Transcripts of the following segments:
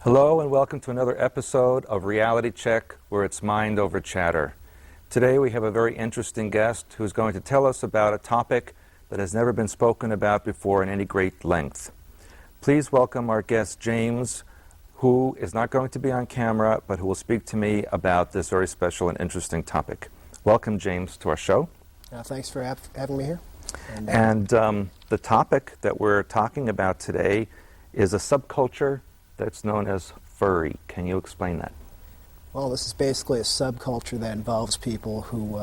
Hello and welcome to another episode of Reality Check, where it's mind over chatter. Today we have a very interesting guest who's going to tell us about a topic that has never been spoken about before in any great length. Please welcome our guest James, who is not going to be on camera, but who will speak to me about this very special and interesting topic. Welcome, James, to our show. Thanks for having me here. And the topic that we're talking about today is a subculture that's known as furry. Can you explain that? Well, this is basically a subculture that involves people who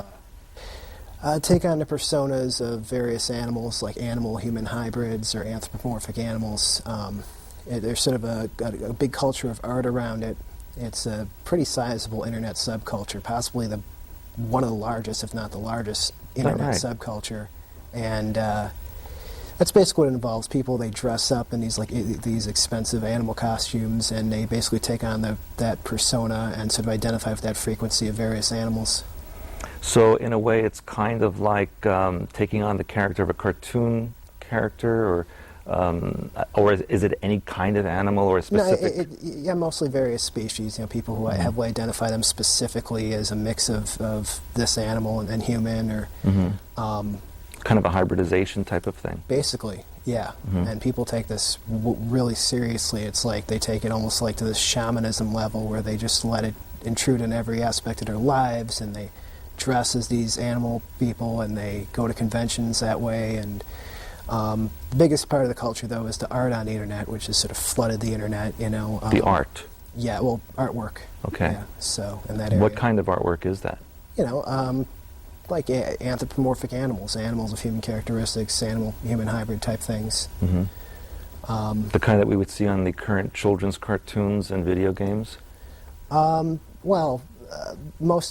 take on the personas of various animals, like animal-human hybrids or anthropomorphic animals. There's sort of a big culture of art around it. It's a pretty sizable internet subculture, possibly one of the largest, if not the largest, internet subculture. And that's basically what it involves. People, they dress up in these expensive animal costumes, and they basically take on that persona and sort of identify with that frequency of various animals. So in a way it's kind of like taking on the character of a cartoon character, or is it any kind of animal or a specific? No, mostly various species. You know, people who heavily identify them specifically as a mix of this animal and human, or kind of a hybridization type of thing. Basically, yeah. And people take this really seriously. It's like they take it almost like to this shamanism level, where they just let it intrude in every aspect of their lives, and they dress as these animal people, and they go to conventions that way. And the biggest part of the culture, though, is the art on the internet, which has sort of flooded the internet. You know, the art. Yeah, well, artwork. Okay. Yeah, so in that area. What kind of artwork is that? You know, like anthropomorphic animals of human characteristics, animal-human hybrid type things. The kind that we would see on the current children's cartoons and video games? Most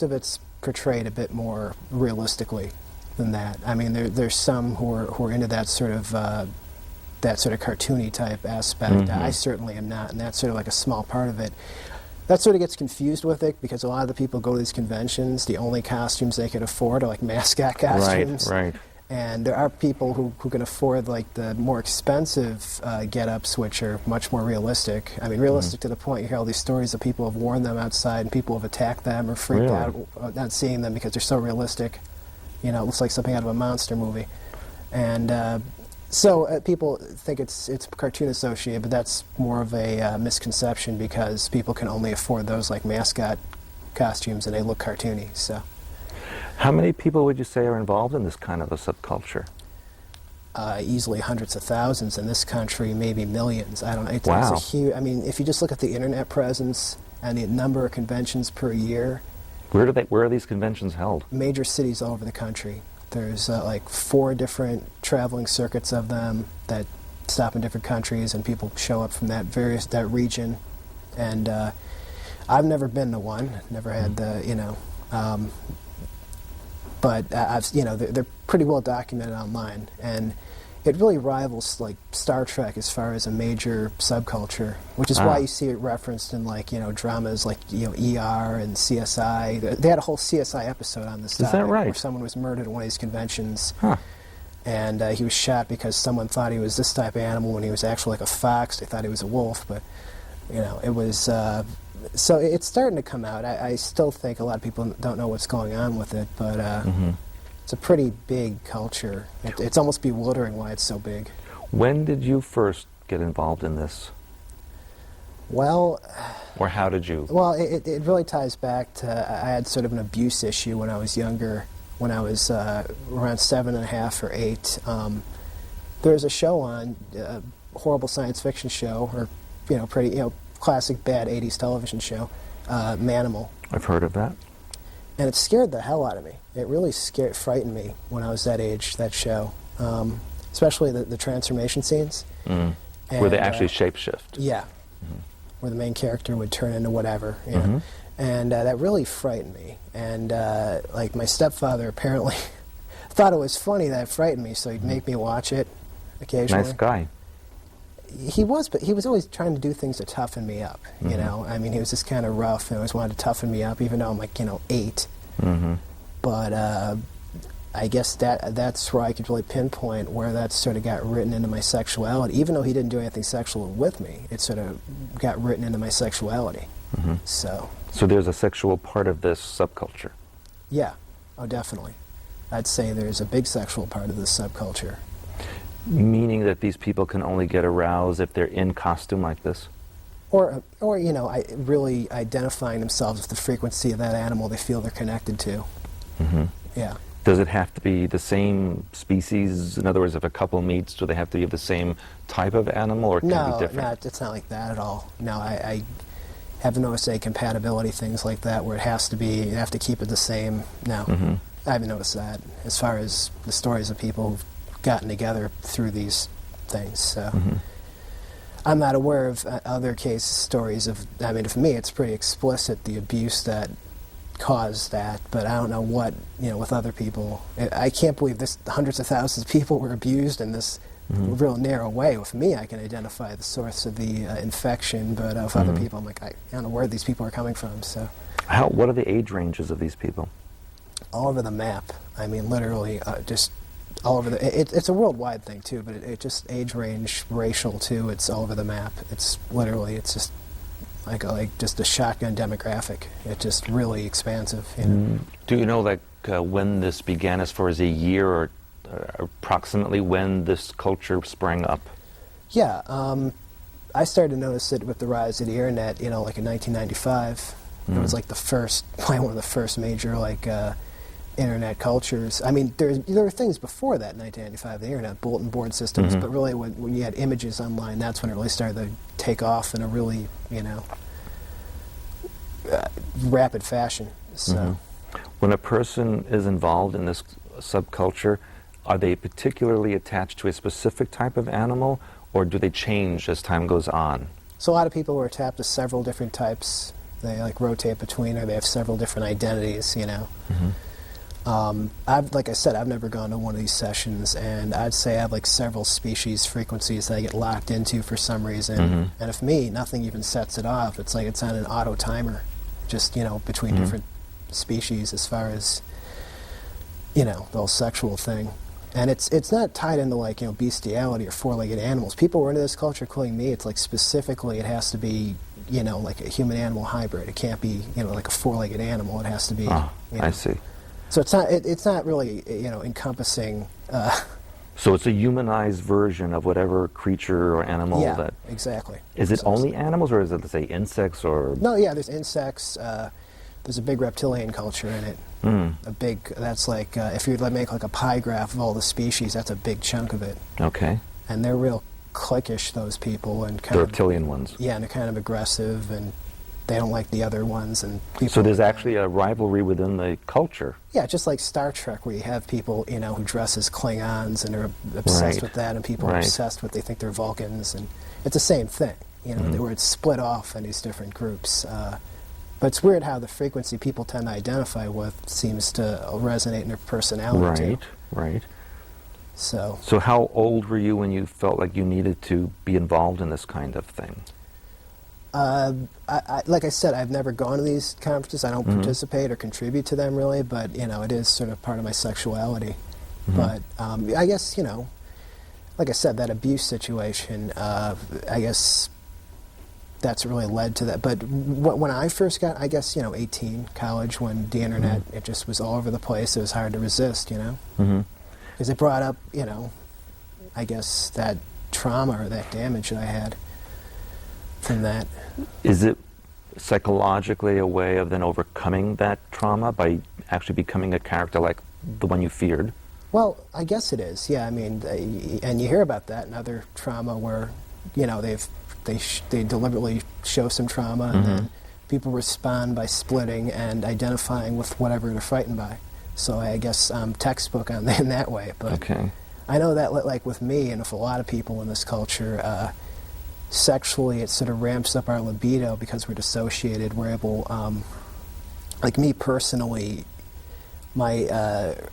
of it's portrayed a bit more realistically than that. I mean, there's some who are into that sort of cartoony type aspect. I certainly am not, and that's sort of like a small part of it. That sort of gets confused with it, because a lot of the people go to these conventions, the only costumes they could afford are like mascot costumes. Right. And there are people who can afford like the more expensive get-ups, which are much more realistic. I mean, realistic to the point you hear all these stories of people have worn them outside and people have attacked them or freaked out not seeing them because they're so realistic. You know, it looks like something out of a monster movie. And so people think it's cartoon associated, but that's more of a misconception, because people can only afford those like mascot costumes, and they look cartoony. So, how many people would you say are involved in this kind of a subculture? Easily hundreds of thousands in this country, maybe millions. I don't know. It's wow. It's a huge. I mean, if you just look at the internet presence and the number of conventions per year. Where are these conventions held? Major cities all over the country. There's like 4 different traveling circuits of them that stop in different countries, and people show up from that region. And I've never been to one, never had the, but they're pretty well documented online, and it really rivals like Star Trek as far as a major subculture, which is why you see it referenced in dramas like ER and CSI. They had a whole CSI episode on this topic. Is that right? Where someone was murdered at one of these conventions, huh. And he was shot because someone thought he was this type of animal when he was actually like a fox. They thought he was a wolf, but it was. So it's starting to come out. I still think a lot of people don't know what's going on with it, but. It's a pretty big culture. It's almost bewildering why it's so big. When did you first get involved in this? Well... Or how did you? Well, it really ties back to... I had sort of an abuse issue when I was younger. When I was around 7.5 or 8. There was a show on, a horrible science fiction show, or, pretty, classic bad 80s television show, Manimal. I've heard of that. And it scared the hell out of me. It really frightened me when I was that age, that show. Especially the transformation scenes. And, where they actually shapeshift. Yeah. Where the main character would turn into whatever. You know? And that really frightened me. And like my stepfather apparently thought it was funny that it frightened me, so he'd make me watch it occasionally. Nice guy. He was, but he was always trying to do things to toughen me up, you know? I mean, he was just kind of rough and always wanted to toughen me up, even though I'm like, 8. But I guess that's where I could really pinpoint where that sort of got written into my sexuality. Even though he didn't do anything sexual with me, it sort of got written into my sexuality. Mm-hmm. So there's a sexual part of this subculture. Yeah, oh definitely. I'd say there's a big sexual part of this subculture. Meaning that these people can only get aroused if they're in costume like this? Or you know, really identifying themselves with the frequency of that animal they feel they're connected to. Mm-hmm. Yeah. Does it have to be the same species? In other words, if a couple meets, do they have to be of the same type of animal, or can it be different? No, it's not like that at all. No, I haven't noticed any compatibility things like that where you have to keep it the same. No, Mm-hmm. I haven't noticed that as far as the stories of people who've gotten together through these things. So. Mm-hmm. I'm not aware of other stories of, I mean, for me it's pretty explicit, the abuse that caused that, but I don't know what, with other people. I can't believe this hundreds of thousands of people were abused in this real narrow way. With me, I can identify the source of the infection, but with other people, I'm like, I don't know where these people are coming from. So, what are the age ranges of these people? All over the map. I mean, literally, just all over it's a worldwide thing too, but it just age range, racial too. It's all over the map. It's literally, it's just like just a shotgun demographic. It's just really expansive. Do you know when this began, as far as a year or approximately when this culture sprang up? Yeah, I started to notice it with the rise of the internet. Like in 1995, it was like probably one of the first major internet cultures. I mean, there were things before that in 1995, the internet, bulletin board systems, but really when you had images online, that's when it really started to take off in a really, rapid fashion. So, when a person is involved in this subculture, are they particularly attached to a specific type of animal, or do they change as time goes on? So a lot of people are tapped to several different types. They rotate between, or they have several different identities, like I said, I've never gone to one of these sessions, and I'd say I have several species frequencies that I get locked into for some reason. And if me, nothing even sets it off. It's like it's on an auto timer, just between different species as far as the whole sexual thing. And it's not tied into bestiality or four-legged animals. People who are into this culture, including me, it's specifically it has to be like a human-animal hybrid. It can't be like a four-legged animal. It has to be. I see. So it's not really encompassing. So it's a humanized version of whatever creature or animal that. Yeah, exactly. Is it only animals, or is it, let's say, insects or? No, yeah. There's insects. There's a big reptilian culture in it. That's if you make a pie graph of all the species, that's a big chunk of it. Okay. And they're real cliquish, those people, and the reptilian ones. Yeah, and they're kind of aggressive, and they don't like the other ones, and people. So there's actually a rivalry within the culture. Yeah, just like Star Trek, where you have people, who dress as Klingons and are obsessed with that, and people are obsessed with, they think they're Vulcans, and it's the same thing, where it's split off in these different groups. But it's weird how the frequency people tend to identify with seems to resonate in their personality too. Right. So how old were you when you felt like you needed to be involved in this kind of thing? Like I said, I've never gone to these conferences. I don't participate or contribute to them really, but it is sort of part of my sexuality. But I guess like I said, that abuse situation, I guess that's really led to that. But when I first got, I guess 18, college, when the internet it just was all over the place. It was hard to resist, because it brought up I guess that trauma or that damage that I had from that. Is it psychologically a way of then overcoming that trauma by actually becoming a character like the one you feared? Well, I guess it is. Yeah, I mean, and you hear about that in other trauma where, they deliberately show some trauma, and then people respond by splitting and identifying with whatever they're frightened by. So I guess I'm textbook on in that way. But I know that, like with me and with a lot of people in this culture, sexually it sort of ramps up our libido because we're dissociated. We're able, like me personally, my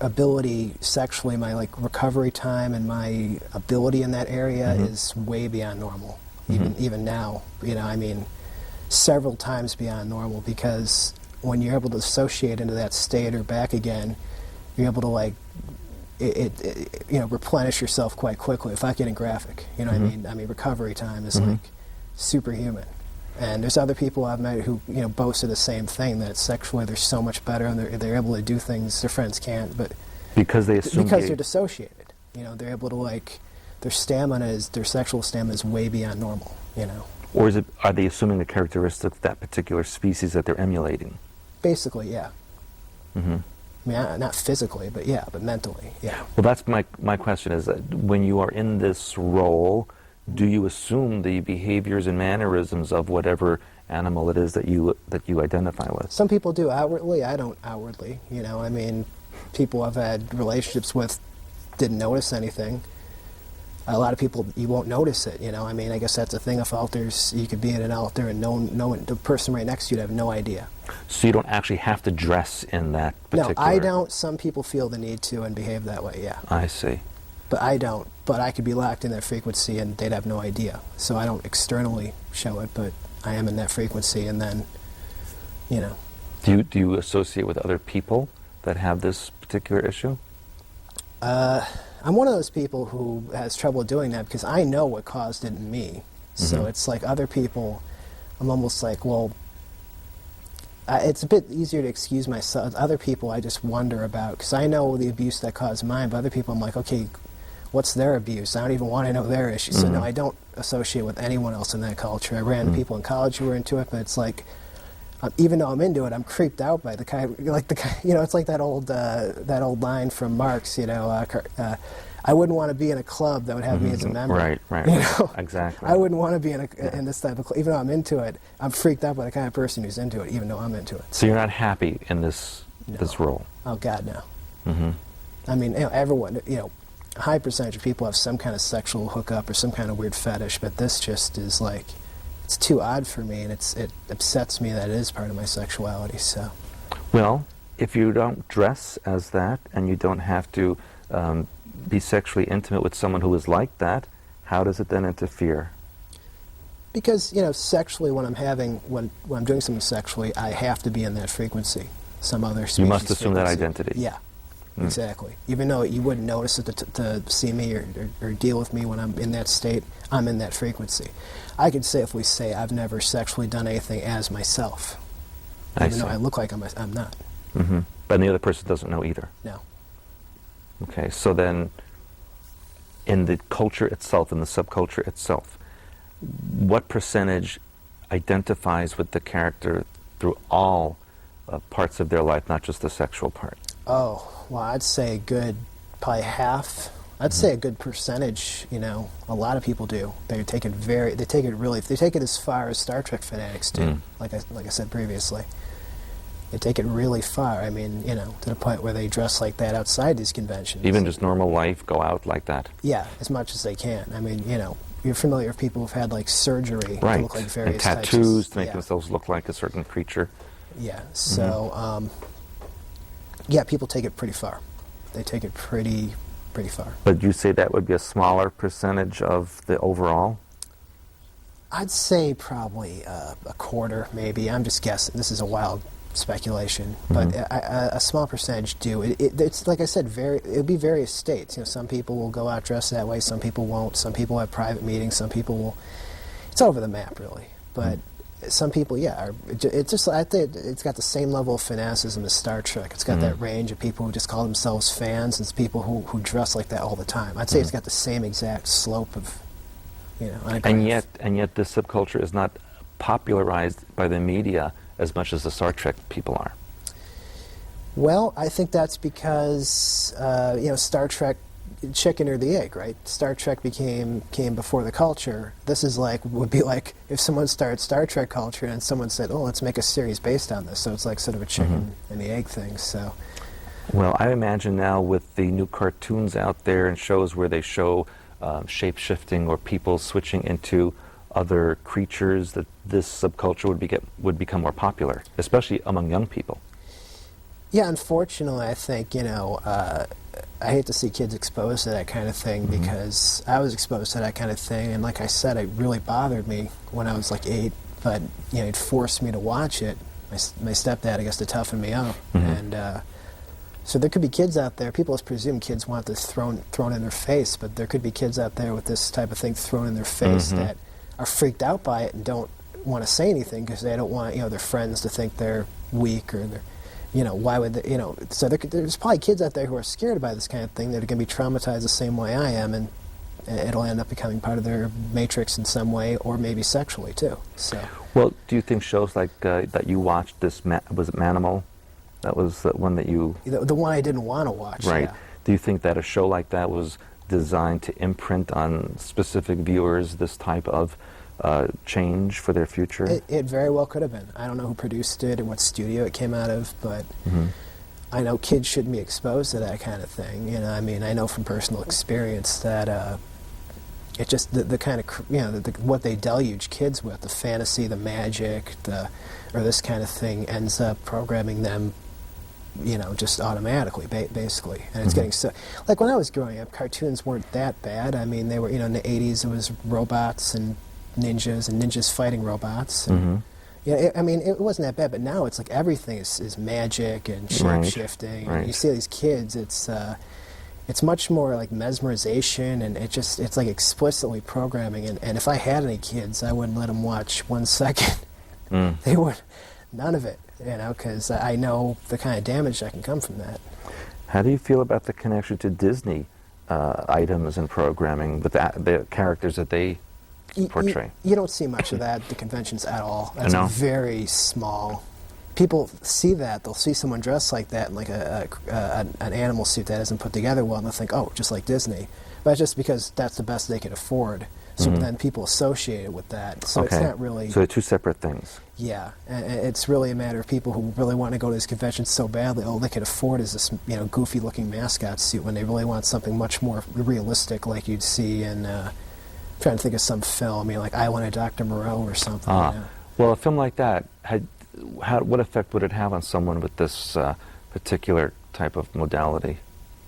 ability sexually, my recovery time and my ability in that area is way beyond normal. Even now, I mean, several times beyond normal, because when you're able to dissociate into that state or back again, you're able to like replenish yourself quite quickly without getting graphic. You know what I mean? I mean, recovery time is like superhuman. And there's other people I've met who boast of the same thing, that sexually they're so much better and they're able to do things their friends can't, but because they're dissociated. They're able to like their sexual stamina is way beyond normal. Or are they assuming a characteristic of that particular species that they're emulating? Basically, yeah. I mean, not physically, but mentally, yeah. Well, that's my question is that when you are in this role, do you assume the behaviors and mannerisms of whatever animal it is that you identify with? Some people do outwardly. I don't outwardly. I mean, people I've had relationships with didn't notice anything. A lot of people, you won't notice it. I mean, I guess that's the thing of altars. You could be at an altar and the person right next to you would have no idea. So you don't actually have to dress in that particular... No, I don't. Some people feel the need to and behave that way, yeah. I see. But I don't. But I could be locked in that frequency and they'd have no idea. So I don't externally show it, but I am in that frequency, and then, Do you associate with other people that have this particular issue? I'm one of those people who has trouble doing that because I know what caused it in me. So it's like other people, I'm almost like, well, it's a bit easier to excuse myself. Other people I just wonder about because I know the abuse that caused mine, but other people I'm like, okay, what's their abuse? I don't even want to know their issues. So no, I don't associate with anyone else in that culture. I ran into people in college who were into it, but it's like, even though I'm into it, I'm creeped out by the kind, it's like that old line from Marx, I wouldn't want to be in a club that would have me as a member. Right. Exactly. I wouldn't want to be in this type of club. Even though I'm into it, I'm freaked out by the kind of person who's into it, even though I'm into it. So you're not happy in this role? Oh, God, no. I mean, everyone, a high percentage of people have some kind of sexual hookup or some kind of weird fetish, but this just is like, it's too odd for me, and it upsets me that it is part of my sexuality. So, well, if you don't dress as that, and you don't have to be sexually intimate with someone who is like that, how does it then interfere? Because sexually, when I'm doing something sexually, I have to be in that frequency. Some other species. You must assume frequency. that identity. Yeah. Exactly. Even though you wouldn't notice it to see me or deal with me when I'm in that state, I'm in that frequency. I could safely say I've never sexually done anything as myself. Even though I look like I'm not. But the other person doesn't know either? No. Okay, so then in the culture itself, in the subculture itself, what percentage identifies with the character through all parts of their life, not just the sexual part? Oh, well, I'd say probably half. I'd say a good percentage. A lot of people do. They take it as far as Star Trek fanatics do. Like I said previously, they take it really far. I mean, to the point where they dress like that outside these conventions. Even just normal life, go out like that. Yeah, as much as they can. I mean, you're familiar with people who've had like surgery to look like various and tattoos to make themselves look like a certain creature. Yeah. So. Yeah, people take it pretty far. They take it pretty far. But you say that would be a smaller percentage of the overall? I'd say probably a quarter, maybe. I'm just guessing. This is a wild speculation, but a small percentage do. It's like I said, it'll be various states. Some people will go out dressed that way. Some people won't. Some people have private meetings. Some people will. It's all over the map, really. But. Some people, it's just, I think it's got the same level of fanaticism as Star Trek. It's got that range of people who just call themselves fans, and it's people who dress like that all the time. I'd say it's got the same exact slope of, And yet this subculture is not popularized by the media as much as the Star Trek people are. Well, I think that's because, Star Trek, chicken or the egg, right? Star Trek came before the culture. This would be like if someone started Star Trek culture and someone said, "Oh, let's make a series based on this." So it's like sort of a chicken and the egg thing. So, well, I imagine now with the new cartoons out there and shows where they show shape-shifting or people switching into other creatures, that this subculture would become more popular, especially among young people. Yeah, unfortunately, I think I hate to see kids exposed to that kind of thing because I was exposed to that kind of thing, and like I said, it really bothered me when I was like 8. But it forced me to watch it. My stepdad, I guess, to toughen me up, and So there could be kids out there, people just presume kids want this thrown in their face, but there could be kids out there with this type of thing thrown in their face that are freaked out by it and don't want to say anything because they don't want, their friends to think they're weak or they're, why would they, so there's probably kids out there who are scared by this kind of thing that are going to be traumatized the same way I am, and it'll end up becoming part of their matrix in some way, or maybe sexually too. So. Well, do you think shows like that you watched, was it Manimal? That was the one that you... The one I didn't want to watch, right. Yeah. Do you think that a show like that was designed to imprint on specific viewers this type of change for their future? It very well could have been. I don't know who produced it and what studio it came out of, but I know kids shouldn't be exposed to that kind of thing. I mean, I know from personal experience that it just the kind of what they deluge kids with, the fantasy, the magic, or this kind of thing ends up programming them, just automatically, basically. And it's getting so, like when I was growing up, cartoons weren't that bad. I mean, they were, in the 80s it was robots and ninjas fighting robots. And, I mean, it wasn't that bad, but now it's like everything is magic and shape-shifting. Right. And you see these kids, it's much more like mesmerization, and it's like explicitly programming. And if I had any kids, I wouldn't let them watch 1 second. They would, none of it, because I know the kind of damage that can come from that. How do you feel about the connection to Disney items and programming, with the characters that they portray? You don't see much of that at the conventions at all. That's No? very small. People see that. They'll see someone dressed like that in like an animal suit that isn't put together well, and they'll think, oh, just like Disney. But it's just because that's the best they can afford. So then people associate it with that. So it's not really... So they're two separate things. Yeah, and it's really a matter of people who really want to go to these conventions so badly. All they can afford is this, goofy-looking mascot suit, when they really want something much more realistic, like you'd see in... trying to think of some film, like I Wanted Dr. Moreau or something. Well, a film like that, what effect would it have on someone with this particular type of modality?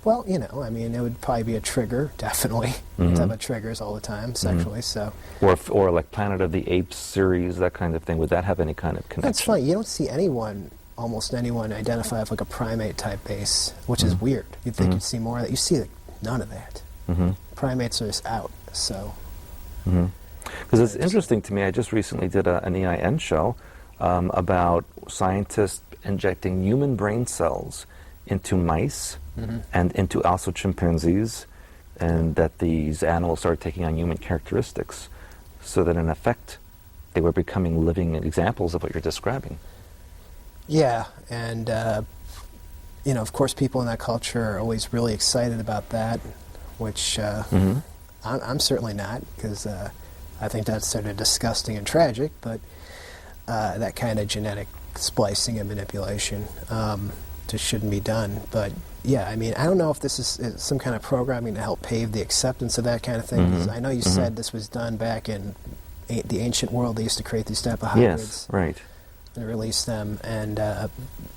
Well, I mean, it would probably be a trigger, definitely. You talk about triggers all the time, sexually, so... Or like Planet of the Apes series, that kind of thing. Would that have any kind of connection? That's funny. You don't see almost anyone identify with like a primate-type base, which is weird. You'd think you'd see more of that. You see none of that. Primates are just out, so... Because it's interesting to me, I just recently did an EIN show about scientists injecting human brain cells into mice and into also chimpanzees, and that these animals started taking on human characteristics, so that in effect they were becoming living examples of what you're describing. Yeah, and of course people in that culture are always really excited about that, which I'm certainly not, because I think that's sort of disgusting and tragic, but that kind of genetic splicing and manipulation just shouldn't be done. But yeah, I mean, I don't know if this is some kind of programming to help pave the acceptance of that kind of thing, because I know you said this was done back in the ancient world. They used to create these type of hybrids. Yes, right. And release them, and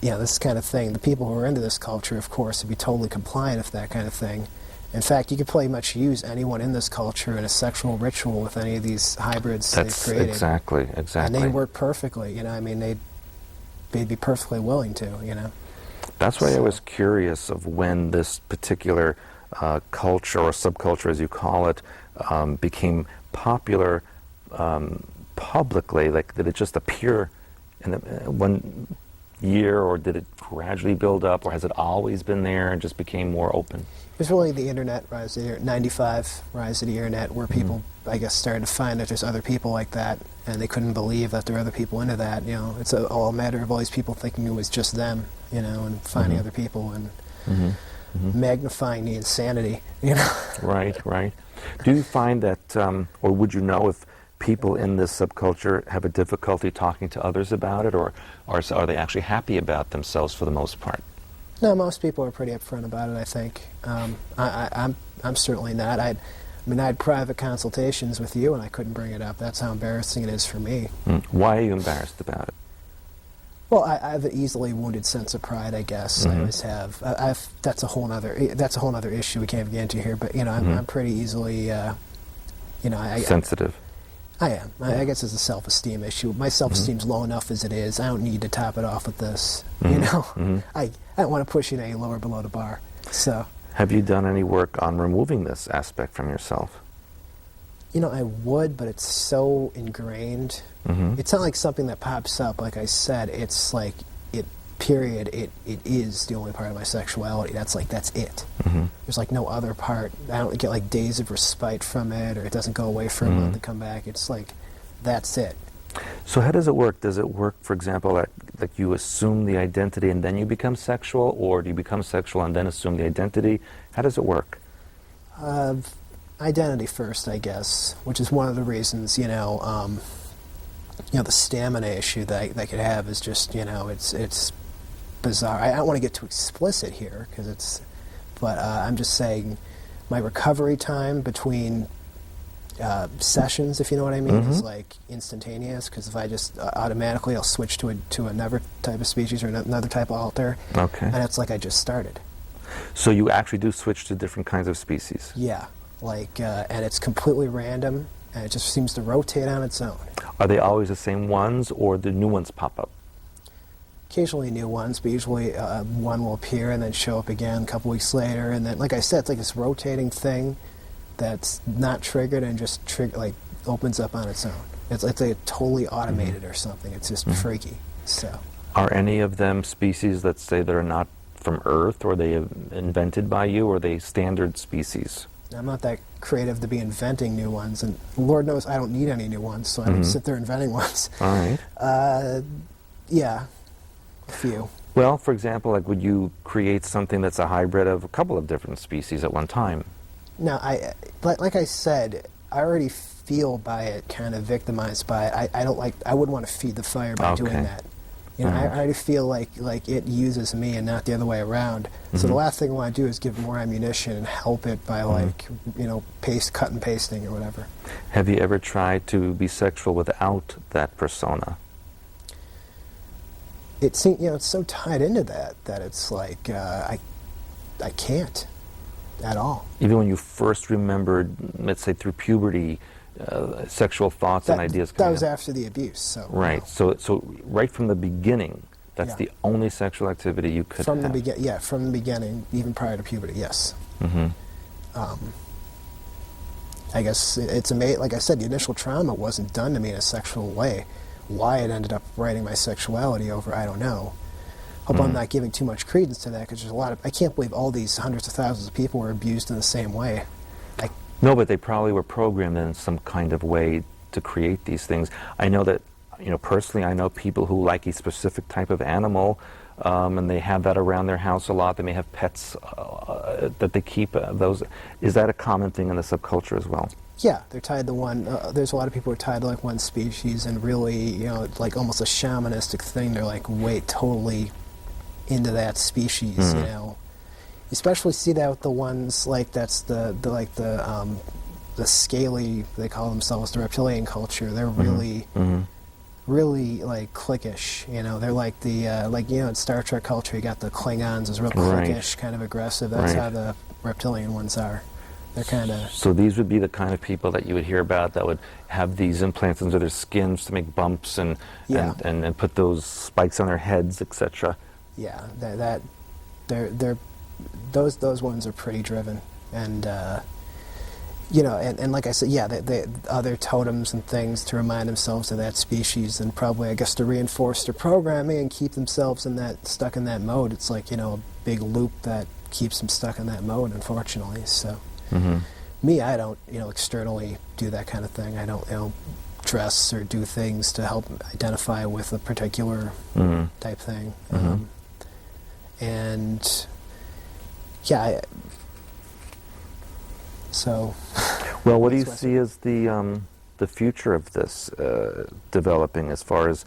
this kind of thing, the people who are into this culture, of course, would be totally compliant with that kind of thing. In fact, you could pretty much use anyone in this culture in a sexual ritual with any of these hybrids they've created. Exactly. And they work perfectly, I mean, they'd be perfectly willing to, That's why I was curious of when this particular culture, or subculture as you call it, became popular publicly. Like, did it just appear in one year, or did it gradually build up, or has it always been there and just became more open? It was really the internet rise of the 95 rise of the internet, where people, I guess, started to find that there's other people like that, and they couldn't believe that there are other people into that. It's all a matter of all these people thinking it was just them, and finding other people and magnifying the insanity, Right. Do you find that, or would you know if people in this subculture have a difficulty talking to others about it, or are they actually happy about themselves for the most part? No, most people are pretty upfront about it, I think. I'm certainly not. I had private consultations with you, and I couldn't bring it up. That's how embarrassing it is for me. Why are you embarrassed about it? Well, I have an easily wounded sense of pride, I guess. I always have. That's a whole other issue we can't get into here. But I'm pretty easily, sensitive. I am. I guess it's a self-esteem issue. My self-esteem's low enough as it is. I don't need to top it off with this. You know, I don't want to push it any lower below the bar. So, have you done any work on removing this aspect from yourself? You know, I would, but it's so ingrained. It's not like something that pops up. Like I said, it's like period. It is the only part of my sexuality. That's it. There's like no other part. I don't get like days of respite from it, or it doesn't go away for a month and come back. It's like that's it. So how does it work? Does it work, for example, that you assume the identity and then you become sexual, or do you become sexual and then assume the identity? How does it work? Identity first, I guess, which is one of the reasons, the stamina issue that I could have is just, it's bizarre. I don't want to get too explicit here, but I'm just saying my recovery time between sessions, if you know what I mean, is like instantaneous, because if I just automatically, I'll switch to another type of species or another type of alter, and it's like I just started. So you actually do switch to different kinds of species? Yeah. And it's completely random, and it just seems to rotate on its own. Are they always the same ones, or do new ones pop up? Occasionally new ones, but usually one will appear and then show up again a couple weeks later, and then, like I said, it's like this rotating thing that's not triggered and just opens up on its own. It's like totally automated or something. It's just freaky. So, are any of them species, let's say, that are not from Earth, or are they invented by you, or are they standard species? I'm not that creative to be inventing new ones, and Lord knows I don't need any new ones, so I don't sit there inventing ones. All right. Yeah, a few. Well, for example, would you create something that's a hybrid of a couple of different species at one time? No, like I said, I already feel by it, kind of victimized by it. I wouldn't want to feed the fire by doing that. I already feel like it uses me and not the other way around. So the last thing I want to do is give more ammunition and help it by cut and pasting or whatever. Have you ever tried to be sexual without that persona? It seems it's so tied into that it's like I can't at all. Even when you first remembered, let's say through puberty, sexual thoughts and ideas. That was after the abuse. So right. So right from the beginning, that's the only sexual activity you could have. From the beginning, even prior to puberty. Yes. I guess it's amazing. Like I said, the initial trauma wasn't done to me in a sexual way. Why it ended up writing my sexuality over, I don't know. Hope I'm not giving too much credence to that, because there's a lot of. I can't believe all these hundreds of thousands of people were abused in the same way. No, but they probably were programmed in some kind of way to create these things. I know that, personally, I know people who like a specific type of animal, and they have that around their house a lot. They may have pets that they keep. Those. Is that a common thing in the subculture as well? Yeah, they're tied to one. There's a lot of people who are tied to one species, and really, like almost a shamanistic thing. They're totally into that species, You especially see that with the ones that's the scaly. They call themselves the reptilian culture. They're really, really cliquish. They're like the in Star Trek culture, you got the Klingons is real cliquish, kind of aggressive. That's how the reptilian ones are. They're kind of. So these would be the kind of people that you would hear about that would have these implants into their skins to make bumps and put those spikes on their heads, etc. Yeah, they're those ones are pretty driven, and and like I said, they other totems and things to remind themselves of that species, and probably I guess to reinforce their programming and keep themselves stuck in that mode. It's like a big loop that keeps them stuck in that mode, unfortunately. So me, I don't externally do that kind of thing. I don't dress or do things to help identify with a particular type thing. And so. Well, what do you see as the future of this developing as far as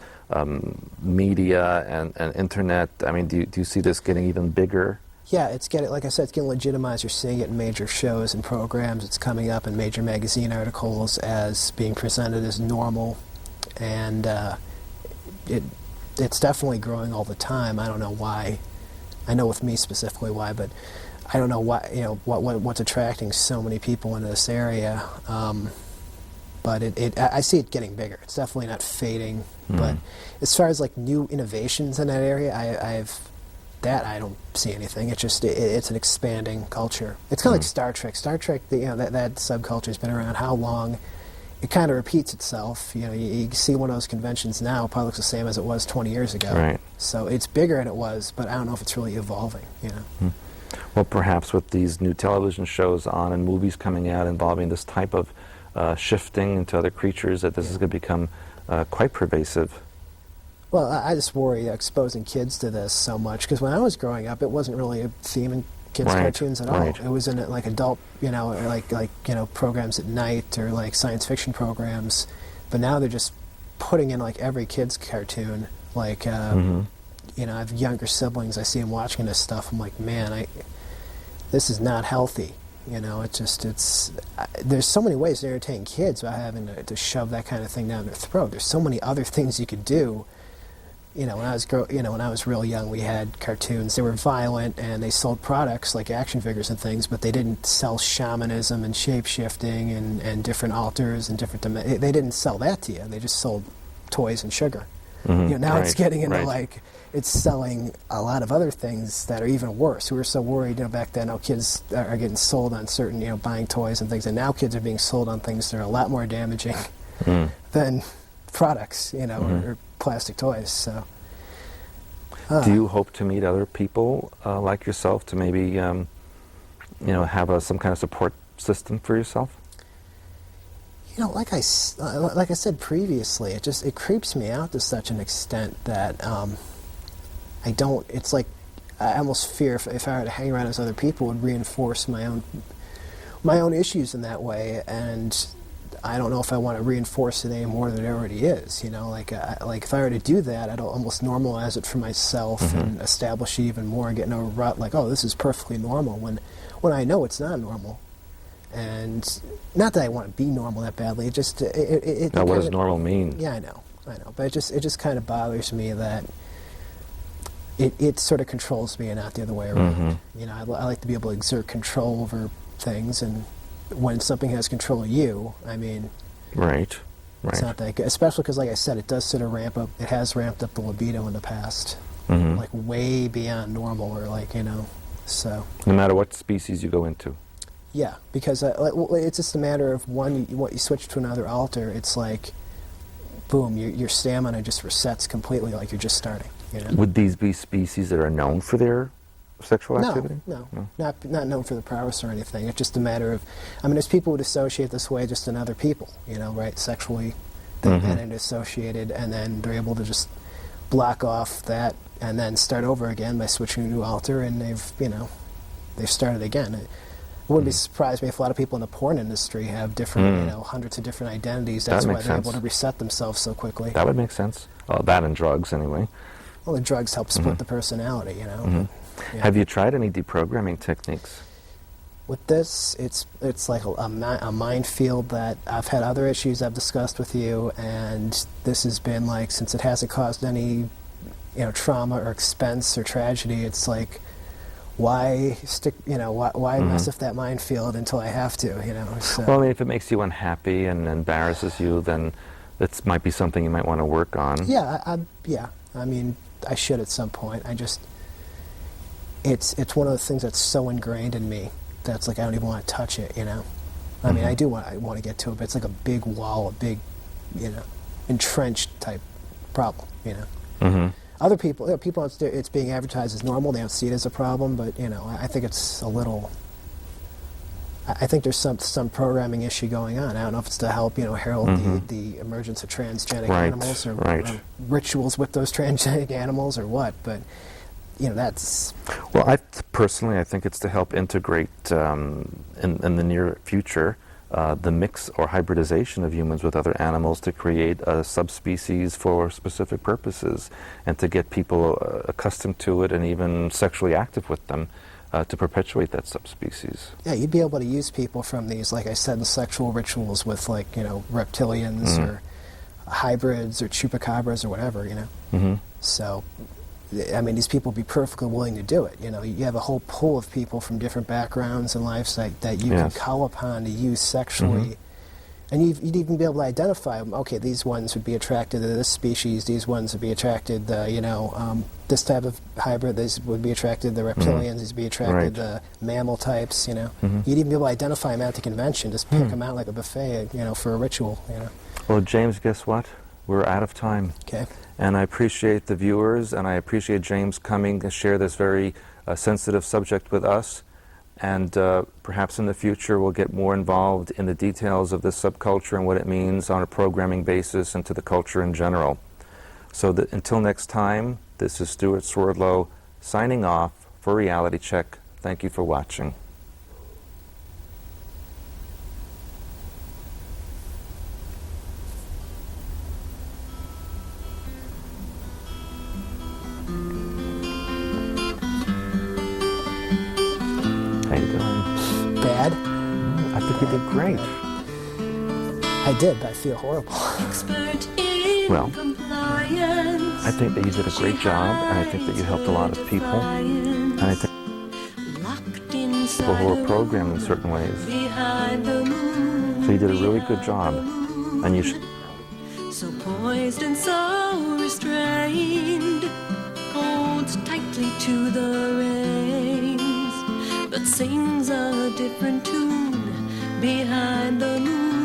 media and internet? I mean, do you see this getting even bigger? Yeah, it's getting, like I said, it's getting legitimized. You're seeing it in major shows and programs. It's coming up in major magazine articles as being presented as normal, and it's definitely growing all the time. I don't know why. I know with me specifically why, but I don't know why. What's attracting so many people into this area. But but I see it getting bigger. It's definitely not fading. But as far as like new innovations in that area, I don't see anything. It's an expanding culture. It's kind of like Star Trek. Star Trek, that subculture's been around how long? It kind of repeats itself. You see one of those conventions now, probably looks the same as it was 20 years ago. Right. So it's bigger than it was, but I don't know if it's really evolving. Well, perhaps with these new television shows on and movies coming out involving this type of shifting into other creatures, that this is going to become quite pervasive. Well, I just worry exposing kids to this so much, because when I was growing up, it wasn't really a theme in kids' cartoons at all. It was in like adult, programs at night or like science fiction programs. But now they're just putting in like every kid's cartoon. Like, I have younger siblings. I see them watching this stuff. I'm like, man, this is not healthy. There's so many ways to entertain kids without having to shove that kind of thing down their throat. There's so many other things you could do. When I was real young, we had cartoons. They were violent and they sold products like action figures and things, but they didn't sell shamanism and shape-shifting and different altars and different they didn't sell that to you. They just sold toys and sugar. Now it's getting into like it's selling a lot of other things that are even worse. We were so worried, back then, kids are getting sold on certain, buying toys and things, and now kids are being sold on things that are a lot more damaging than products, or plastic toys. So, do you hope to meet other people like yourself to maybe, have some kind of support system for yourself? Like I said previously, it creeps me out to such an extent that it's like I almost fear if I were to hang around as other people, would reinforce my own issues in that way, and I don't know if I want to reinforce it any more than it already is. Like if I were to do that, I'd almost normalize it for myself and establish it even more and get in a rut like, oh, this is perfectly normal, when I know it's not normal. And not that I want to be normal that badly. It just now, what does normal mean? Yeah, I know. But it just kind of bothers me that it sort of controls me and not the other way around. I like to be able to exert control over things, and when something has control of you, right. It's not that good. Especially because, like I said, it does sort of ramp up. It has ramped up the libido in the past, like way beyond normal, or so. No matter what species you go into. Yeah, because it's just a matter of you switch to another altar, it's like, boom, your stamina just resets completely, like you're just starting. Would these be species that are known for their sexual activity? No. Not known for the prowess or anything. It's just a matter of, there's people who associate this way just in other people, right, sexually, and it associated, and then they're able to just block off that and then start over again by switching to a new altar, and they've started again. It wouldn't be surprised me if a lot of people in the porn industry have different, hundreds of different identities. That's why they're able to reset themselves so quickly. That would make sense. That and drugs, anyway. Well, the drugs help split the personality, Yeah. Have you tried any deprogramming techniques? With this, it's like a minefield that I've had other issues I've discussed with you, and this has been like, since it hasn't caused any, trauma or expense or tragedy, it's like, why stick? Why mess with that minefield until I have to? So. Well, if it makes you unhappy and embarrasses you, then it might be something you might want to work on. Yeah, I should at some point. It's one of the things that's so ingrained in me that's like I don't even want to touch it. I mean, I want to get to it, but it's like a big wall, a big, entrenched type problem. Other people, it's being advertised as normal. They don't see it as a problem, but I think it's a little. I think there's some programming issue going on. I don't know if it's to help herald the emergence of transgenic animals or rituals with those transgenic animals or what, but that's. Well, I think it's to help integrate in the near future. The mix or hybridization of humans with other animals to create a subspecies for specific purposes, and to get people accustomed to it and even sexually active with them to perpetuate that subspecies. Yeah, you'd be able to use people from these, like I said, the sexual rituals with reptilians or hybrids or chupacabras or whatever, So, these people would be perfectly willing to do it. You have a whole pool of people from different backgrounds and lives that you can call upon to use sexually And you'd even be able to identify them. Okay, these ones would be attracted to this species. These ones would be attracted to, this type of hybrid. These would be attracted to reptilians. These would be attracted to mammal types, You'd even be able to identify them at the convention. Just pick them out like a buffet, for a ritual, Well, James, guess what? We're out of time. Okay. And I appreciate the viewers, and I appreciate James coming to share this very sensitive subject with us. And perhaps in the future we'll get more involved in the details of this subculture and what it means on a programming basis and to the culture in general. So until next time, this is Stewart Swerdlow signing off for Reality Check. Thank you for watching. How you doing? Bad? I think you did great. I did, but I feel horrible. Well, I think that you did a great job, and I think that you helped a lot of people, and I think people who are programmed in certain ways. So you did a really good job, and you should. So poised and so restrained, holds tightly to the reins, but sings a different tune behind the moon.